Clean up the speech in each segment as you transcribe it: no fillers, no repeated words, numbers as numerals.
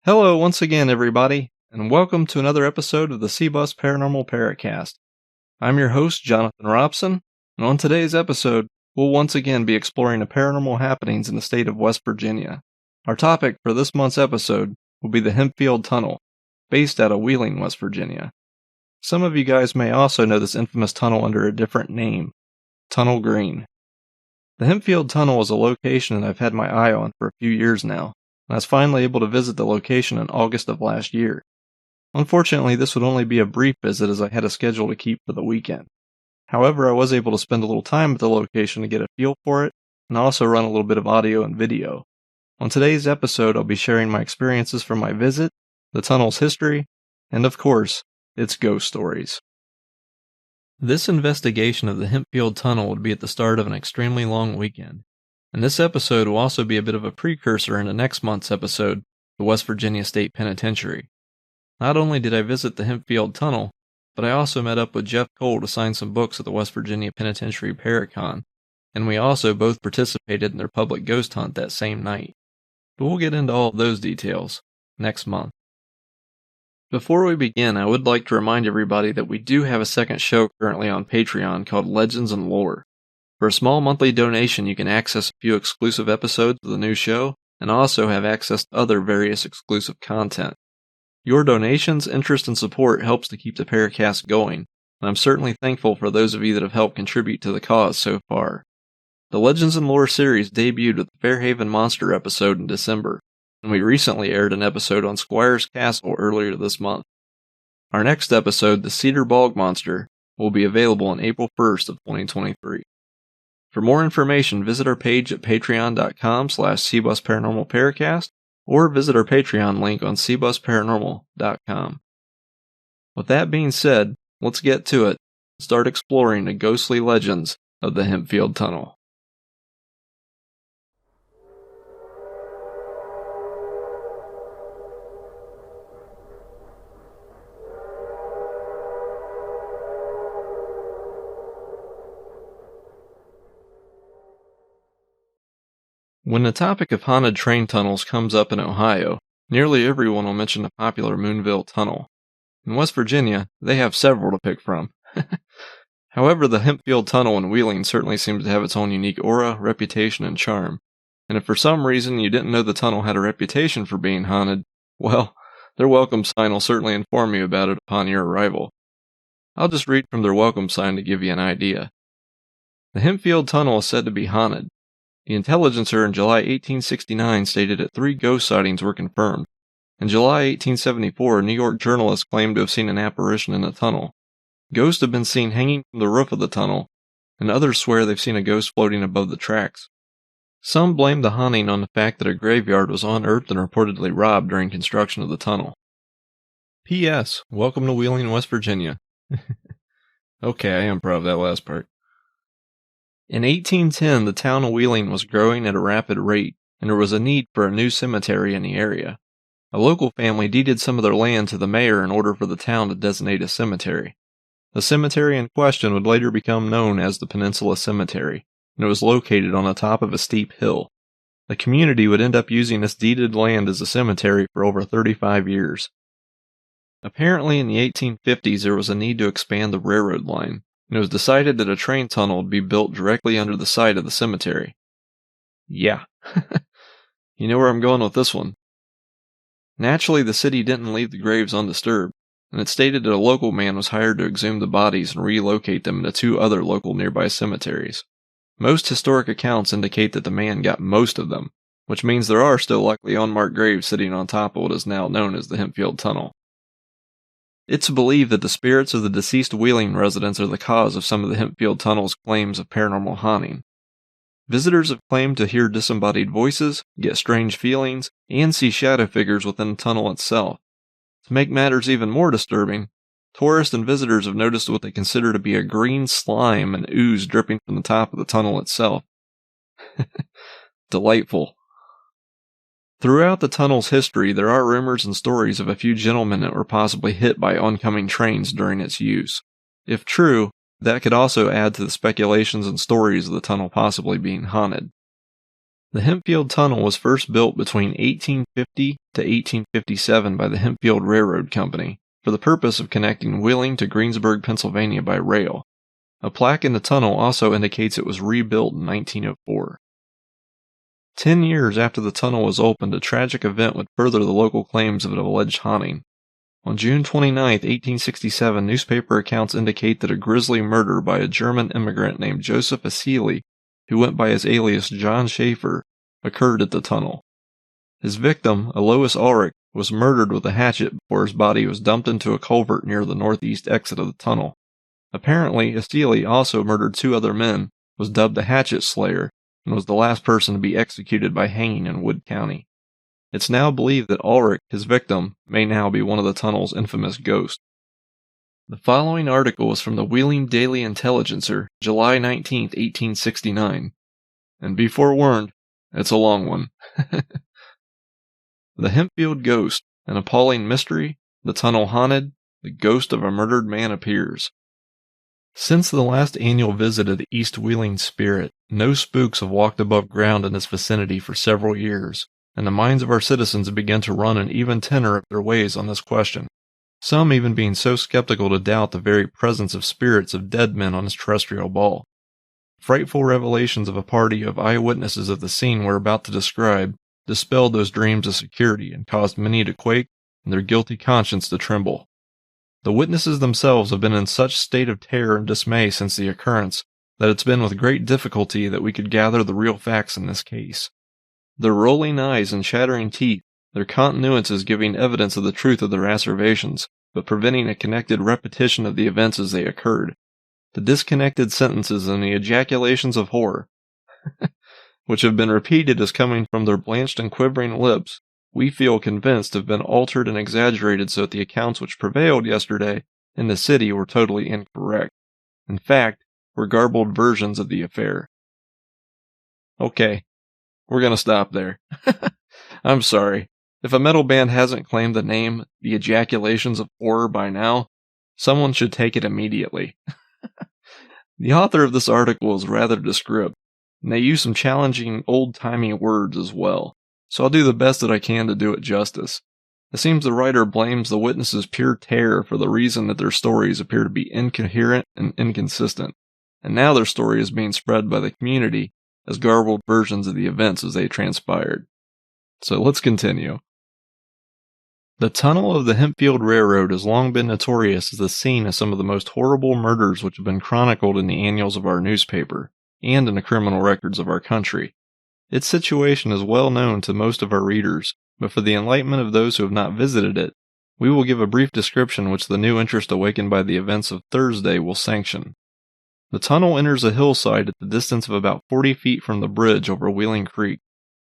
Hello once again, everybody, and welcome to another episode of the C-Bus Paranormal Paracast. I'm your host, Johnathon Robson, and on today's episode, we'll once again be exploring the paranormal happenings in the state of West Virginia. Our topic for this month's episode will be the Hempfield Tunnel, based out of Wheeling, West Virginia. Some of you guys may also know this infamous tunnel under a different name, Tunnel Green. The Hempfield Tunnel is a location that I've had my eye on for a few years now. I was finally able to visit the location in August of last year. Unfortunately, this would only be a brief visit as I had a schedule to keep for the weekend. However, I was able to spend a little time at the location to get a feel for it, and also run a little bit of audio and video. On today's episode, I'll be sharing my experiences from my visit, the tunnel's history, and of course, its ghost stories. This investigation of the Hempfield Tunnel would be at the start of an extremely long weekend. And this episode will also be a bit of a precursor into next month's episode, the West Virginia State Penitentiary. Not only did I visit the Hempfield Tunnel, but I also met up with Jeff Cole to sign some books at the West Virginia Penitentiary Paracon, and we also both participated in their public ghost hunt that same night. But we'll get into all of those details next month. Before we begin, I would like to remind everybody that we do have a second show currently on Patreon called Legends and Lore. For a small monthly donation, you can access a few exclusive episodes of the new show, and also have access to other various exclusive content. Your donations, interest, and support helps to keep the Paracast going, and I'm certainly thankful for those of you that have helped contribute to the cause so far. The Legends and Lore series debuted with the Fairhaven Monster episode in December, and we recently aired an episode on Squire's Castle earlier this month. Our next episode, The Cedar Bog Monster, will be available on April 1st of 2023. For more information, visit our page at patreon.com/C-Bus Paranormal Paracast, or visit our Patreon link on cbusparanormal.com. With that being said, let's get to it and start exploring the ghostly legends of the Hempfield Tunnel. When the topic of haunted train tunnels comes up in Ohio, nearly everyone will mention the popular Moonville Tunnel. In West Virginia, they have several to pick from. However, the Hempfield Tunnel in Wheeling certainly seems to have its own unique aura, reputation, and charm. And if for some reason you didn't know the tunnel had a reputation for being haunted, well, their welcome sign will certainly inform you about it upon your arrival. I'll just read from their welcome sign to give you an idea. The Hempfield Tunnel is said to be haunted. The Intelligencer in July 1869 stated that 3 ghost sightings were confirmed. In July 1874, New York journalists claimed to have seen an apparition in the tunnel. Ghosts have been seen hanging from the roof of the tunnel, and others swear they've seen a ghost floating above the tracks. Some blame the haunting on the fact that a graveyard was unearthed and reportedly robbed during construction of the tunnel. P.S. Welcome to Wheeling, West Virginia. Okay, I improv that last part. In 1810, the town of Wheeling was growing at a rapid rate, and there was a need for a new cemetery in the area. A local family deeded some of their land to the mayor in order for the town to designate a cemetery. The cemetery in question would later become known as the Peninsula Cemetery, and it was located on the top of a steep hill. The community would end up using this deeded land as a cemetery for over 35 years. Apparently in the 1850s there was a need to expand the railroad line, and it was decided that a train tunnel would be built directly under the site of the cemetery. Yeah, you know where I'm going with this one. Naturally, the city didn't leave the graves undisturbed, and it stated that a local man was hired to exhume the bodies and relocate them into 2 other local nearby cemeteries. Most historic accounts indicate that the man got most of them, which means there are still likely unmarked graves sitting on top of what is now known as the Hempfield Tunnel. It's believed that the spirits of the deceased Wheeling residents are the cause of some of the Hempfield Tunnel's claims of paranormal haunting. Visitors have claimed to hear disembodied voices, get strange feelings, and see shadow figures within the tunnel itself. To make matters even more disturbing, tourists and visitors have noticed what they consider to be a green slime and ooze dripping from the top of the tunnel itself. Delightful. Throughout the tunnel's history, there are rumors and stories of a few gentlemen that were possibly hit by oncoming trains during its use. If true, that could also add to the speculations and stories of the tunnel possibly being haunted. The Hempfield Tunnel was first built between 1850 to 1857 by the Hempfield Railroad Company for the purpose of connecting Wheeling to Greensburg, Pennsylvania by rail. A plaque in the tunnel also indicates it was rebuilt in 1904. 10 years after the tunnel was opened, a tragic event would further the local claims of an alleged haunting. On June 29, 1867, newspaper accounts indicate that a grisly murder by a German immigrant named Joseph Asili, who went by his alias John Schaefer, occurred at the tunnel. His victim, Alois Ulrich, was murdered with a hatchet before his body was dumped into a culvert near the northeast exit of the tunnel. Apparently, Asili also murdered 2 other men, was dubbed the Hatchet Slayer, and was the last person to be executed by hanging in Wood County. It's now believed that Ulrich, his victim, may now be one of the tunnel's infamous ghosts. The following article was from the Wheeling Daily Intelligencer, July 19, 1869. And be forewarned, it's a long one. The Hempfield Ghost, an appalling mystery, the tunnel haunted, the ghost of a murdered man appears. Since the last annual visit of the East Wheeling Spirit, no spooks have walked above ground in this vicinity for several years, and the minds of our citizens have begun to run an even tenor of their ways on this question, some even being so skeptical to doubt the very presence of spirits of dead men on this terrestrial ball. Frightful revelations of a party of eyewitnesses of the scene we're about to describe dispelled those dreams of security and caused many to quake and their guilty conscience to tremble. The witnesses themselves have been in such state of terror and dismay since the occurrence that it's been with great difficulty that we could gather the real facts in this case. Their rolling eyes and chattering teeth, their continuances giving evidence of the truth of their asseverations, but preventing a connected repetition of the events as they occurred. The disconnected sentences and the ejaculations of horror, which have been repeated as coming from their blanched and quivering lips, we feel convinced have been altered and exaggerated so that the accounts which prevailed yesterday in the city were totally incorrect. In fact, were garbled versions of the affair. Okay, we're gonna stop there. I'm sorry. If a metal band hasn't claimed the name The Ejaculations of Horror by now, someone should take it immediately. The author of this article is rather descriptive, and they use some challenging old-timey words as well, so I'll do the best that I can to do it justice. It seems the writer blames the witnesses' pure terror for the reason that their stories appear to be incoherent and inconsistent, and now their story is being spread by the community as garbled versions of the events as they transpired. So let's continue. The tunnel of the Hempfield Railroad has long been notorious as the scene of some of the most horrible murders which have been chronicled in the annals of our newspaper, and in the criminal records of our country. Its situation is well known to most of our readers, but for the enlightenment of those who have not visited it, we will give a brief description which the new interest awakened by the events of Thursday will sanction. The tunnel enters a hillside at the distance of about 40 feet from the bridge over Wheeling Creek,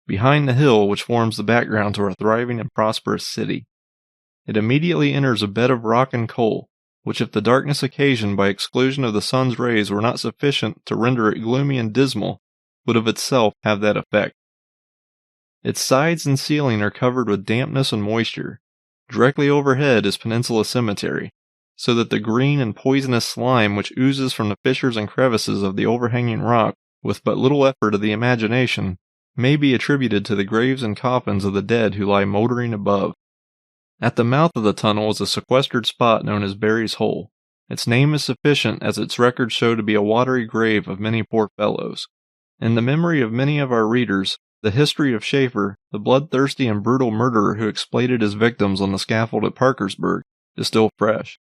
behind the hill which forms the background to our thriving and prosperous city. It immediately enters a bed of rock and coal, which if the darkness occasioned by exclusion of the sun's rays were not sufficient to render it gloomy and dismal, would of itself have that effect. Its sides and ceiling are covered with dampness and moisture. Directly overhead is Peninsula Cemetery, so that the green and poisonous slime which oozes from the fissures and crevices of the overhanging rock, with but little effort of the imagination, may be attributed to the graves and coffins of the dead who lie motoring above. At the mouth of the tunnel is a sequestered spot known as Barry's Hole. Its name is sufficient as its records show to be a watery grave of many poor fellows. In the memory of many of our readers, the history of Schaefer, the bloodthirsty and brutal murderer who exploited his victims on the scaffold at Parkersburg, is still fresh.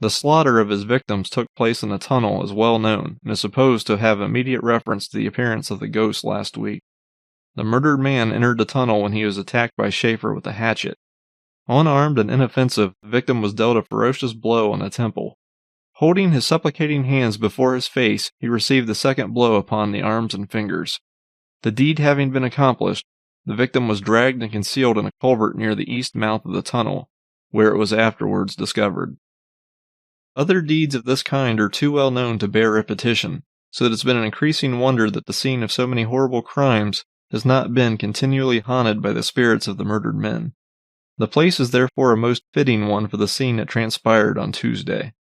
The slaughter of his victims took place in the tunnel is well known, and is supposed to have immediate reference to the appearance of the ghost last week. The murdered man entered the tunnel when he was attacked by Schaefer with a hatchet. Unarmed and inoffensive, the victim was dealt a ferocious blow on the temple. Holding his supplicating hands before his face, he received the second blow upon the arms and fingers. The deed having been accomplished, the victim was dragged and concealed in a culvert near the east mouth of the tunnel, where it was afterwards discovered. Other deeds of this kind are too well known to bear repetition, so that it's been an increasing wonder that the scene of so many horrible crimes has not been continually haunted by the spirits of the murdered men. The place is therefore a most fitting one for the scene that transpired on Tuesday.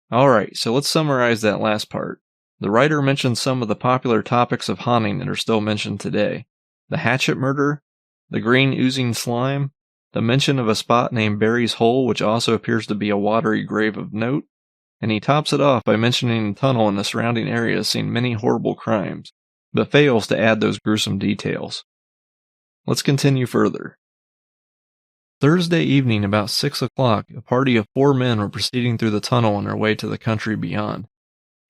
Alright, so let's summarize that last part. The writer mentioned some of the popular topics of haunting that are still mentioned today: the hatchet murder, the green oozing slime, the mention of a spot named Barry's Hole, which also appears to be a watery grave of note, and he tops it off by mentioning the tunnel and the surrounding area has seen many horrible crimes, but fails to add those gruesome details. Let's continue further. Thursday evening about 6 o'clock, a party of 4 men were proceeding through the tunnel on their way to the country beyond.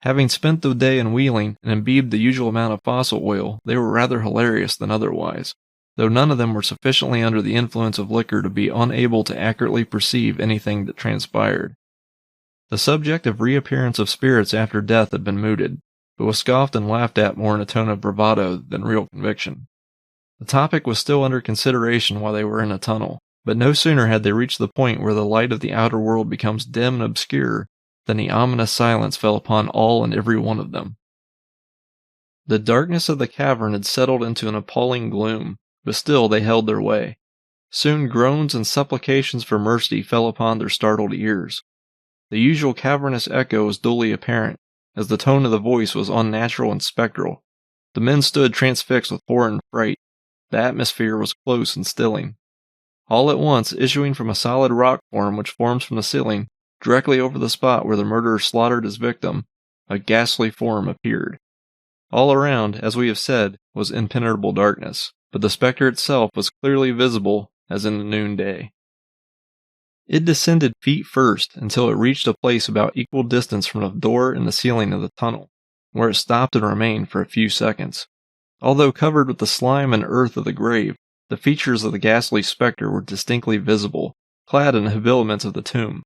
Having spent the day in wheeling and imbibed the usual amount of fossil oil, they were rather hilarious than otherwise, though none of them were sufficiently under the influence of liquor to be unable to accurately perceive anything that transpired. The subject of reappearance of spirits after death had been mooted, but was scoffed and laughed at more in a tone of bravado than real conviction. The topic was still under consideration while they were in a tunnel, but no sooner had they reached the point where the light of the outer world becomes dim and obscure than the ominous silence fell upon all and every one of them. The darkness of the cavern had settled into an appalling gloom, but still they held their way. Soon groans and supplications for mercy fell upon their startled ears. The usual cavernous echo was dully apparent, as the tone of the voice was unnatural and spectral. The men stood transfixed with horror and fright. The atmosphere was close and stilling. All at once, issuing from a solid rock form which forms from the ceiling, directly over the spot where the murderer slaughtered his victim, a ghastly form appeared. All around, as we have said, was impenetrable darkness, but the spectre itself was clearly visible as in the noonday. It descended feet first until it reached a place about equal distance from the door in the ceiling of the tunnel, where it stopped and remained for a few seconds. Although covered with the slime and earth of the grave, the features of the ghastly spectre were distinctly visible, clad in the habiliments of the tomb.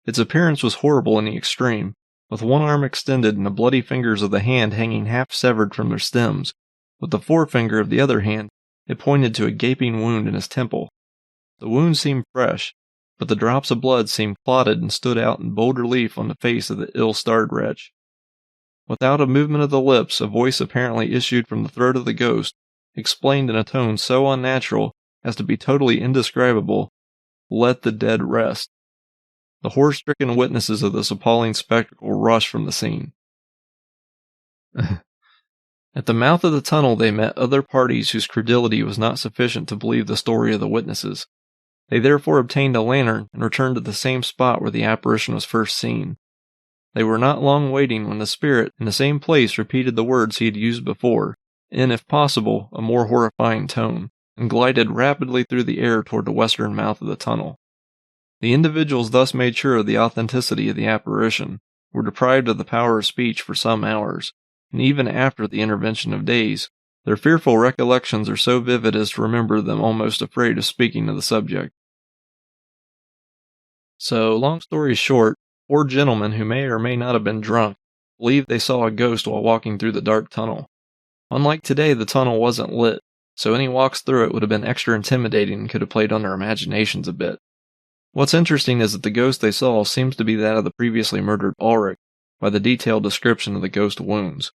Its appearance was horrible in the extreme, with one arm extended and the bloody fingers of the hand hanging half severed from their stems. With the forefinger of the other hand, it pointed to a gaping wound in his temple. The wound seemed fresh, but the drops of blood seemed clotted and stood out in bold relief on the face of the ill-starred wretch. Without a movement of the lips, a voice apparently issued from the throat of the ghost, explained in a tone so unnatural as to be totally indescribable, "Let the dead rest." The horror-stricken witnesses of this appalling spectacle rushed from the scene. At the mouth of the tunnel they met other parties whose credulity was not sufficient to believe the story of the witnesses. They therefore obtained a lantern and returned to the same spot where the apparition was first seen. They were not long waiting when the spirit in the same place repeated the words he had used before, in, if possible, a more horrifying tone, and glided rapidly through the air toward the western mouth of the tunnel. The individuals thus made sure of the authenticity of the apparition were deprived of the power of speech for some hours, and even after the intervention of days, their fearful recollections are so vivid as to remember them almost afraid of speaking of the subject. So, long story short, 4 gentlemen who may or may not have been drunk believed they saw a ghost while walking through the dark tunnel. Unlike today, the tunnel wasn't lit, so any walks through it would have been extra intimidating and could have played on their imaginations a bit. What's interesting is that the ghost they saw seems to be that of the previously murdered Ulrich, by the detailed description of the ghost wounds.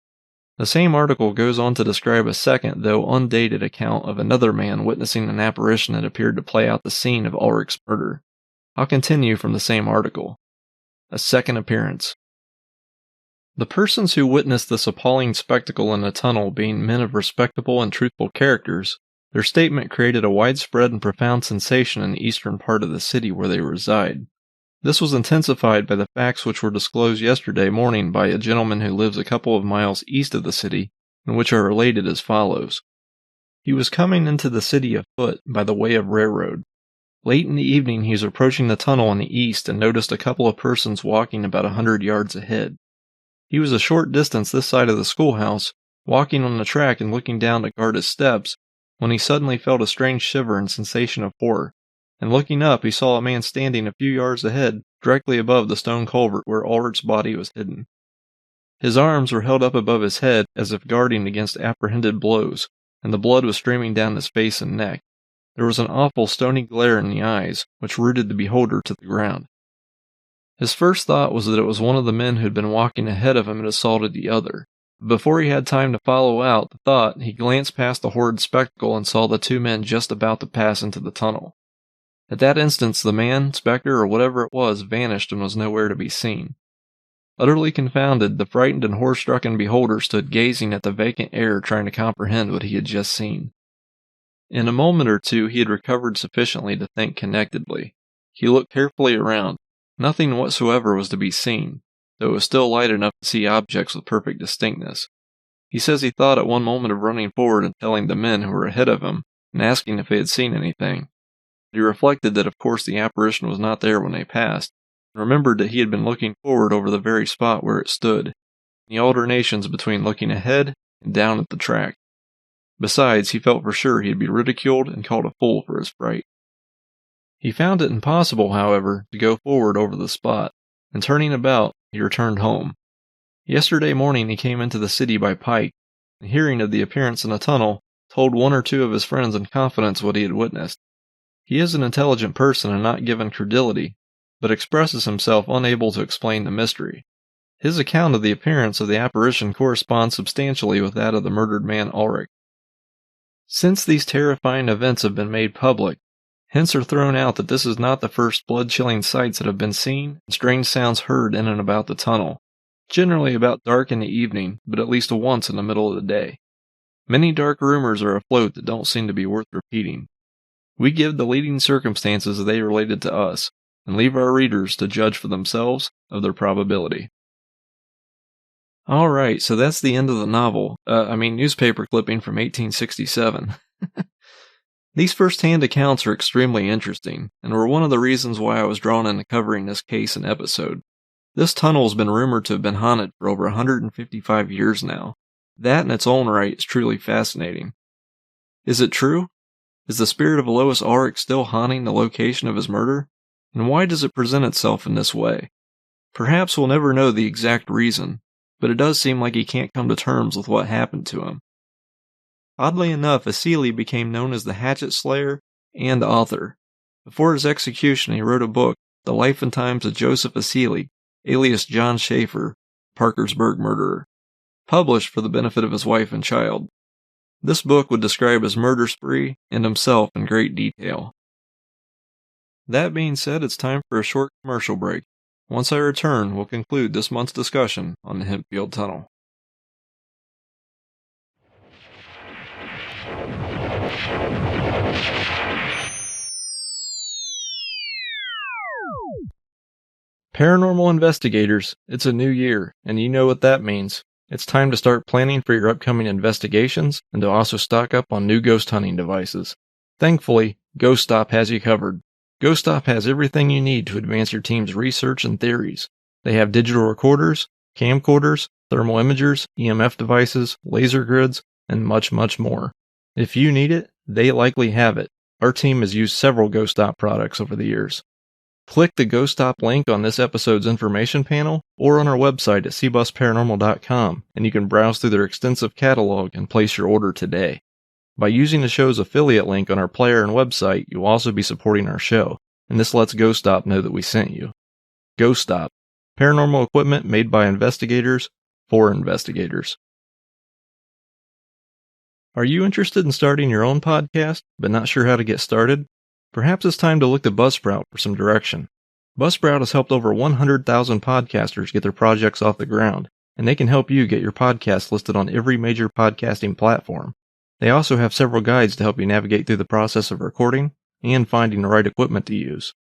The same article goes on to describe a second, though undated, account of another man witnessing an apparition that appeared to play out the scene of Ulrich's murder. I'll continue from the same article. A second appearance. The persons who witnessed this appalling spectacle in the tunnel being men of respectable and truthful characters, their statement created a widespread and profound sensation in the eastern part of the city where they reside. This was intensified by the facts which were disclosed yesterday morning by a gentleman who lives a couple of miles east of the city, and which are related as follows. He was coming into the city afoot by the way of railroad. Late in the evening he was approaching the tunnel on the east and noticed a couple of persons walking about 100 yards ahead. He was a short distance this side of the schoolhouse, walking on the track and looking down to guard his steps, when he suddenly felt a strange shiver and sensation of horror, and looking up he saw a man standing a few yards ahead, directly above the stone culvert where Ulrich's body was hidden. His arms were held up above his head as if guarding against apprehended blows, and the blood was streaming down his face and neck. There was an awful stony glare in the eyes, which rooted the beholder to the ground. His first thought was that it was one of the men who had been walking ahead of him and assaulted the other. But before he had time to follow out the thought, he glanced past the horrid spectacle and saw the 2 men just about to pass into the tunnel. At that instant the man, spectre, or whatever it was, vanished and was nowhere to be seen. Utterly confounded, the frightened and horror-stricken beholder stood gazing at the vacant air, trying to comprehend what he had just seen. In a moment or two he had recovered sufficiently to think connectedly. He looked carefully around. Nothing whatsoever was to be seen, though it was still light enough to see objects with perfect distinctness. He says he thought at one moment of running forward and telling the men who were ahead of him, and asking if they had seen anything. But he reflected that of course the apparition was not there when they passed, and remembered that he had been looking forward over the very spot where it stood, in the alternations between looking ahead and down at the track. Besides, he felt for sure he'd be ridiculed and called a fool for his fright. He found it impossible, however, to go forward over the spot, and turning about, he returned home. Yesterday morning he came into the city by pike, and hearing of the appearance in a tunnel, told one or two of his friends in confidence what he had witnessed. He is an intelligent person and not given credulity, but expresses himself unable to explain the mystery. His account of the appearance of the apparition corresponds substantially with that of the murdered man Ulrich. Since these terrifying events have been made public, hints are thrown out that this is not the first blood-chilling sights that have been seen and strange sounds heard in and about the tunnel, generally about dark in the evening, but at least once in the middle of the day. Many dark rumors are afloat that don't seem to be worth repeating. We give the leading circumstances as they related to us, and leave our readers to judge for themselves of their probability. Alright, so that's the end of the novel. Newspaper clipping from 1867. These first-hand accounts are extremely interesting, and were one of the reasons why I was drawn into covering this case and episode. This tunnel has been rumored to have been haunted for over 155 years now. That in its own right is truly fascinating. Is it true? Is the spirit of Alois Ulrich still haunting the location of his murder? And why does it present itself in this way? Perhaps we'll never know the exact reason, but it does seem like he can't come to terms with what happened to him. Oddly enough, Asili became known as the Hatchet Slayer and author. Before his execution, he wrote a book, The Life and Times of Joseph Asili, alias John Schaefer, Parkersburg murderer, published for the benefit of his wife and child. This book would describe his murder spree and himself in great detail. That being said, it's time for a short commercial break. Once I return, we'll conclude this month's discussion on the Hempfield Tunnel. Paranormal investigators, it's a new year, and you know what that means. It's time to start planning for your upcoming investigations and to also stock up on new ghost hunting devices. Thankfully, GhostStop has you covered. GhostStop has everything you need to advance your team's research and theories. They have digital recorders, camcorders, thermal imagers, EMF devices, laser grids, and much, much more. If you need it, they likely have it. Our team has used several GhostStop products over the years. Click the GhostStop link on this episode's information panel or on our website at cbusparanormal.com, and you can browse through their extensive catalog and place your order today. By using the show's affiliate link on our player and website, you'll also be supporting our show, and this lets GhostStop know that we sent you. GhostStop, paranormal equipment made by investigators for investigators. Are you interested in starting your own podcast, but not sure how to get started? Perhaps it's time to look to Buzzsprout for some direction. Buzzsprout has helped over 100,000 podcasters get their projects off the ground, and they can help you get your podcast listed on every major podcasting platform. They also have several guides to help you navigate through the process of recording and finding the right equipment to use.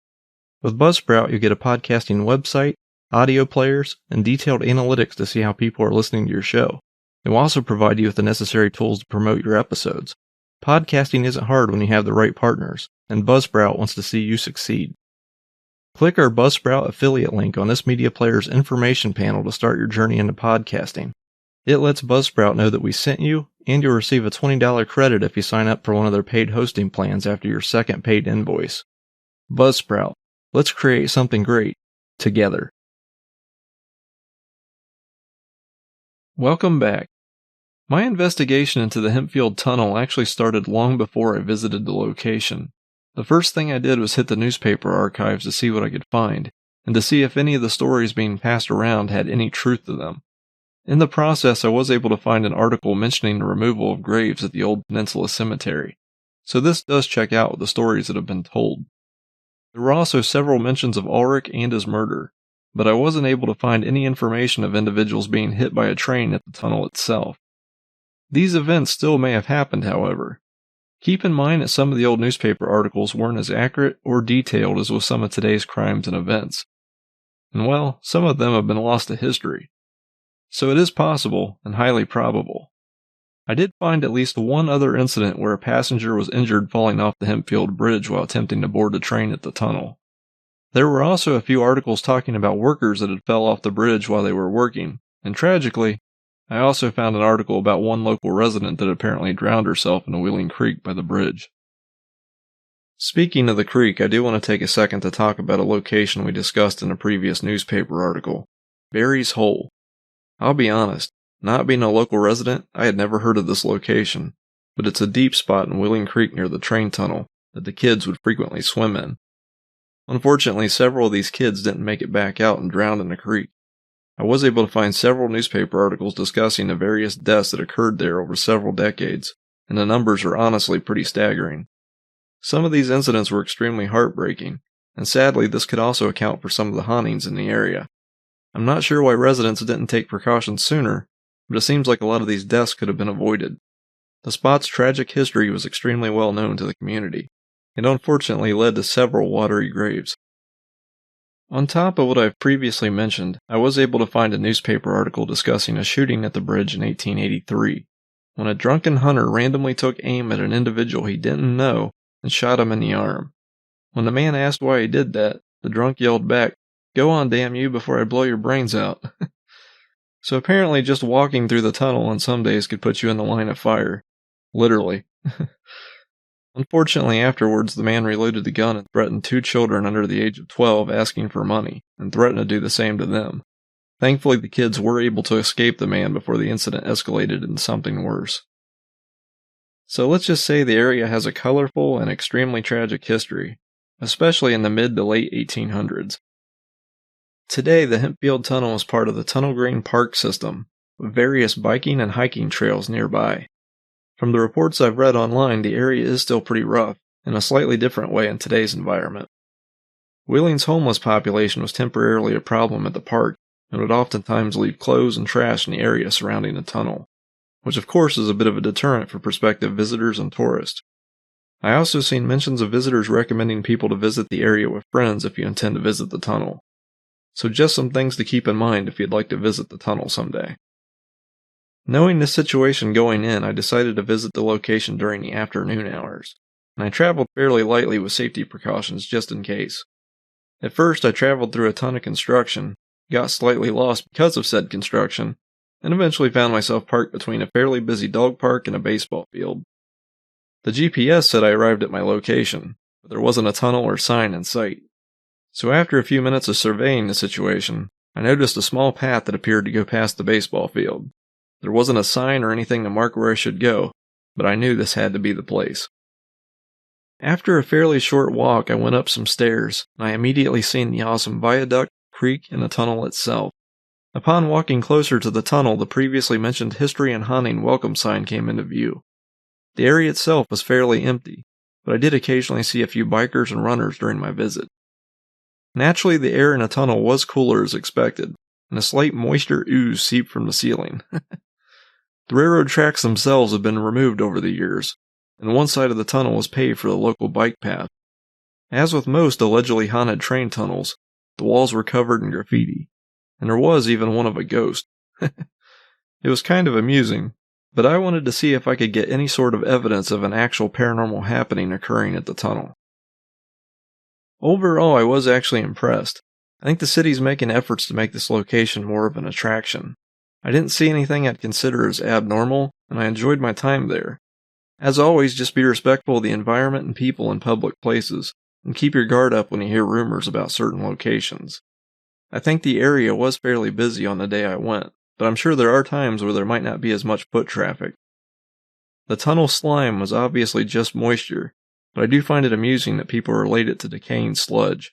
With Buzzsprout, you get a podcasting website, audio players, and detailed analytics to see how people are listening to your show. It will also provide you with the necessary tools to promote your episodes. Podcasting isn't hard when you have the right partners, and Buzzsprout wants to see you succeed. Click our Buzzsprout affiliate link on this media player's information panel to start your journey into podcasting. It lets Buzzsprout know that we sent you, and you'll receive a $20 credit if you sign up for one of their paid hosting plans after your second paid invoice. Buzzsprout, let's create something great, together. Welcome back. My investigation into the Hempfield Tunnel actually started long before I visited the location. The first thing I did was hit the newspaper archives to see what I could find, and to see if any of the stories being passed around had any truth to them. In the process, I was able to find an article mentioning the removal of graves at the old Peninsula Cemetery, so this does check out with the stories that have been told. There were also several mentions of Ulrich and his murder. but I wasn't able to find any information of individuals being hit by a train at the tunnel itself. These events still may have happened, however. Keep in mind that some of the old newspaper articles weren't as accurate or detailed as with some of today's crimes and events. And well, some of them have been lost to history. So it is possible and highly probable. I did find at least one other incident where a passenger was injured falling off the Hempfield Bridge while attempting to board a train at the tunnel. There were also a few articles talking about workers that had fell off the bridge while they were working, and tragically, I also found an article about one local resident that apparently drowned herself in a Wheeling Creek by the bridge. Speaking of the creek, I do want to take a second to talk about a location we discussed in a previous newspaper article, Barry's Hole. I'll be honest, not being a local resident, I had never heard of this location, but it's a deep spot in Wheeling Creek near the train tunnel that the kids would frequently swim in. Unfortunately, several of these kids didn't make it back out and drowned in the creek. I was able to find several newspaper articles discussing the various deaths that occurred there over several decades, and the numbers are honestly pretty staggering. Some of these incidents were extremely heartbreaking, and sadly this could also account for some of the hauntings in the area. I'm not sure why residents didn't take precautions sooner, but it seems like a lot of these deaths could have been avoided. The spot's tragic history was extremely well known to the community, and unfortunately led to several watery graves. On top of what I've previously mentioned, I was able to find a newspaper article discussing a shooting at the bridge in 1883, when a drunken hunter randomly took aim at an individual he didn't know and shot him in the arm. When the man asked why he did that, the drunk yelled back, "Go on, damn you, before I blow your brains out." So apparently just walking through the tunnel on some days could put you in the line of fire. Literally. Unfortunately, afterwards, the man reloaded the gun and threatened 2 children under the age of 12 asking for money, and threatened to do the same to them. Thankfully, the kids were able to escape the man before the incident escalated into something worse. So let's just say the area has a colorful and extremely tragic history, especially in the mid to late 1800s. Today, the Hempfield Tunnel is part of the Tunnel Green Park system, with various biking and hiking trails nearby. From the reports I've read online, the area is still pretty rough, in a slightly different way in today's environment. Wheeling's homeless population was temporarily a problem at the park, and would oftentimes leave clothes and trash in the area surrounding the tunnel, which of course is a bit of a deterrent for prospective visitors and tourists. I also seen mentions of visitors recommending people to visit the area with friends if you intend to visit the tunnel. So just some things to keep in mind if you'd like to visit the tunnel someday. Knowing this situation going in, I decided to visit the location during the afternoon hours, and I traveled fairly lightly with safety precautions just in case. At first, I traveled through a ton of construction, got slightly lost because of said construction, and eventually found myself parked between a fairly busy dog park and a baseball field. The GPS said I arrived at my location, but there wasn't a tunnel or sign in sight. So after a few minutes of surveying the situation, I noticed a small path that appeared to go past the baseball field. There wasn't a sign or anything to mark where I should go, but I knew this had to be the place. After a fairly short walk, I went up some stairs, and I immediately seen the awesome viaduct, creek, and the tunnel itself. Upon walking closer to the tunnel, the previously mentioned history and haunting welcome sign came into view. The area itself was fairly empty, but I did occasionally see a few bikers and runners during my visit. Naturally, the air in the tunnel was cooler as expected, and a slight moisture ooze seeped from the ceiling. The railroad tracks themselves have been removed over the years, and one side of the tunnel was paved for the local bike path. As with most allegedly haunted train tunnels, the walls were covered in graffiti, and there was even one of a ghost. It was kind of amusing, but I wanted to see if I could get any sort of evidence of an actual paranormal happening occurring at the tunnel. Overall, I was actually impressed. I think the city's making efforts to make this location more of an attraction. I didn't see anything I'd consider as abnormal, and I enjoyed my time there. As always, just be respectful of the environment and people in public places, and keep your guard up when you hear rumors about certain locations. I think the area was fairly busy on the day I went, but I'm sure there are times where there might not be as much foot traffic. The tunnel slime was obviously just moisture, but I do find it amusing that people relate it to decaying sludge.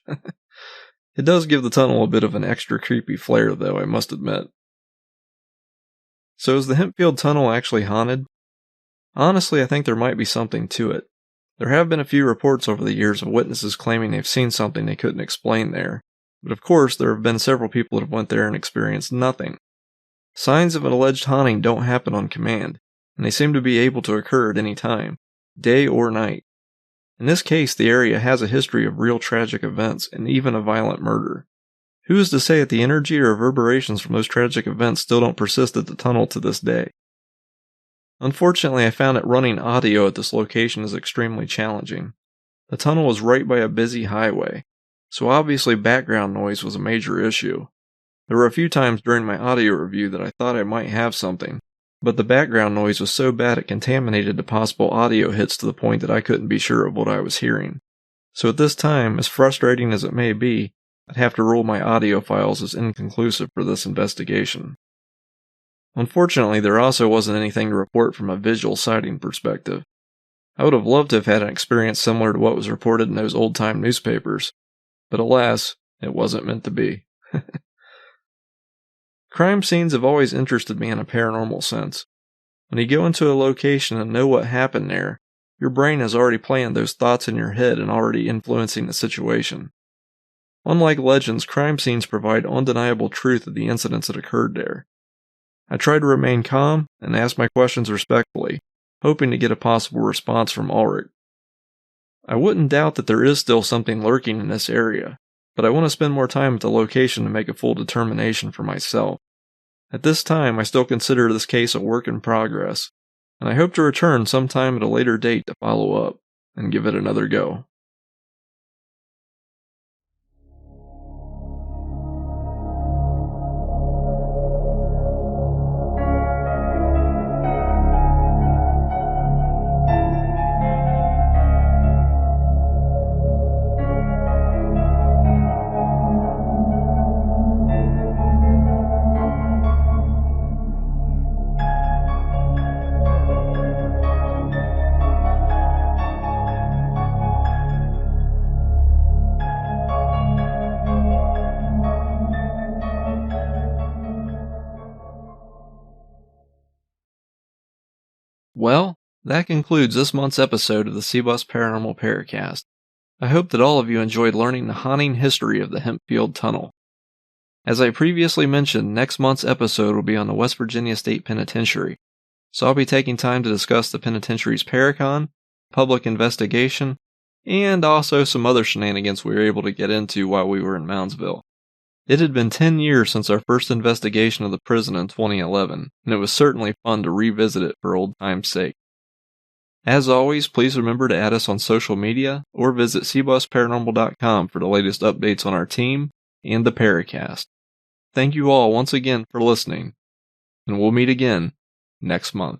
It does give the tunnel a bit of an extra creepy flair, though, I must admit. So is the Hempfield Tunnel actually haunted? Honestly, I think there might be something to it. There have been a few reports over the years of witnesses claiming they've seen something they couldn't explain there, but of course there have been several people that have went there and experienced nothing. Signs of an alleged haunting don't happen on command, and they seem to be able to occur at any time, day or night. In this case, the area has a history of real tragic events and even a violent murder. Who is to say that the energy or reverberations from those tragic events still don't persist at the tunnel to this day? Unfortunately, I found that running audio at this location is extremely challenging. The tunnel is right by a busy highway, so obviously background noise was a major issue. There were a few times during my audio review that I thought I might have something, but the background noise was so bad it contaminated the possible audio hits to the point that I couldn't be sure of what I was hearing. So at this time, as frustrating as it may be, I'd have to rule my audio files as inconclusive for this investigation. Unfortunately, there also wasn't anything to report from a visual sighting perspective. I would have loved to have had an experience similar to what was reported in those old-time newspapers, but alas, it wasn't meant to be. Crime scenes have always interested me in a paranormal sense. When you go into a location and know what happened there, your brain has already planned those thoughts in your head and already influencing the situation. Unlike legends, crime scenes provide undeniable truth of the incidents that occurred there. I try to remain calm and ask my questions respectfully, hoping to get a possible response from Ulrich. I wouldn't doubt that there is still something lurking in this area, but I want to spend more time at the location to make a full determination for myself. At this time, I still consider this case a work in progress, and I hope to return sometime at a later date to follow up and give it another go. Well, that concludes this month's episode of the C-Bus Paranormal Paracast. I hope that all of you enjoyed learning the haunting history of the Hempfield Tunnel. As I previously mentioned, next month's episode will be on the West Virginia State Penitentiary, so I'll be taking time to discuss the penitentiary's paracon, public investigation, and also some other shenanigans we were able to get into while we were in Moundsville. It had been 10 years since our first investigation of the prison in 2011, and it was certainly fun to revisit it for old time's sake. As always, please remember to add us on social media or visit cbusparanormal.com for the latest updates on our team and the Paracast. Thank you all once again for listening, and we'll meet again next month.